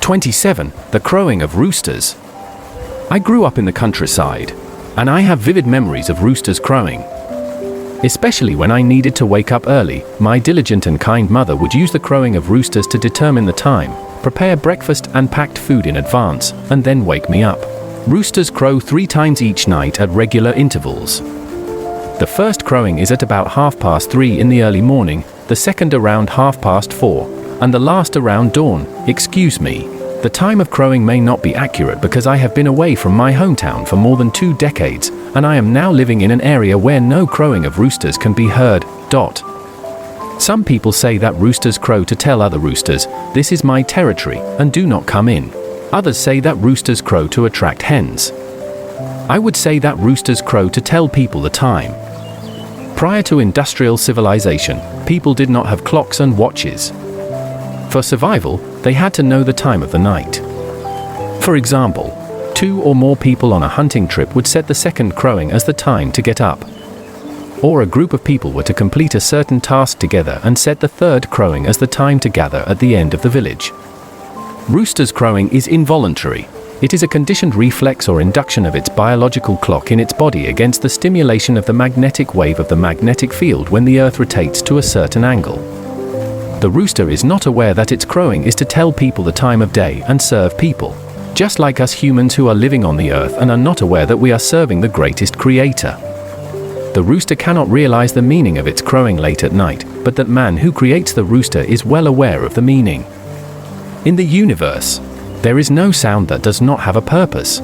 27. The Crowing of Roosters. I grew up in the countryside, and I have vivid memories of roosters crowing. Especially when I needed to wake up early, my diligent and kind mother would use the crowing of roosters to determine the time, prepare breakfast and packed food in advance, and then wake me up. Roosters crow 3 times each night at regular intervals. The first crowing is at about 3:30 in the early morning, the second around 4:30, and the last around dawn. Excuse me. The time of crowing may not be accurate because I have been away from my hometown for more than 2 decades, and I am now living in an area where no crowing of roosters can be heard. Some people say that roosters crow to tell other roosters, "This is my territory, and do not come in." Others say that roosters crow to attract hens. I would say that roosters crow to tell people the time. Prior to industrial civilization, people did not have clocks and watches. For survival, they had to know the time of the night. For example, 2 or more people on a hunting trip would set the second crowing as the time to get up. Or a group of people were to complete a certain task together and set the third crowing as the time to gather at the end of the village. Roosters crowing is involuntary. It is a conditioned reflex or induction of its biological clock in its body against the stimulation of the magnetic wave of the magnetic field when the Earth rotates to a certain angle. The rooster is not aware that its crowing is to tell people the time of day and serve people, just like us humans who are living on the Earth and are not aware that we are serving the greatest creator. The rooster cannot realize the meaning of its crowing late at night, but that man who creates the rooster is well aware of the meaning. In the universe, there is no sound that does not have a purpose.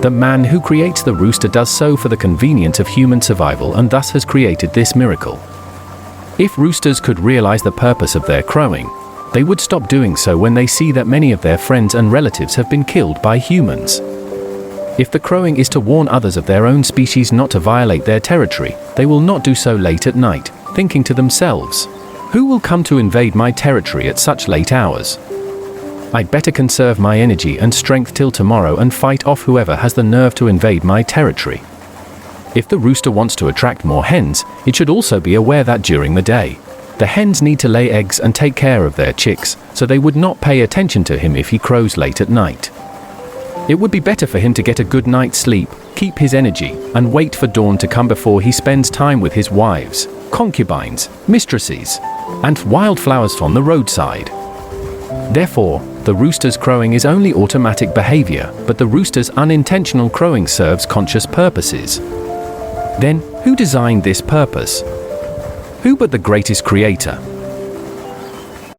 The man who creates the rooster does so for the convenience of human survival and thus has created this miracle. If roosters could realize the purpose of their crowing, they would stop doing so when they see that many of their friends and relatives have been killed by humans. If the crowing is to warn others of their own species not to violate their territory, they will not do so late at night, thinking to themselves, "Who will come to invade my territory at such late hours? I'd better conserve my energy and strength till tomorrow and fight off whoever has the nerve to invade my territory." If the rooster wants to attract more hens, it should also be aware that during the day, the hens need to lay eggs and take care of their chicks, so they would not pay attention to him if he crows late at night. It would be better for him to get a good night's sleep, keep his energy, and wait for dawn to come before he spends time with his wives, concubines, mistresses, and wildflowers from the roadside. Therefore, the rooster's crowing is only automatic behavior, but the rooster's unintentional crowing serves conscious purposes. Then, who designed this purpose? Who but the greatest creator?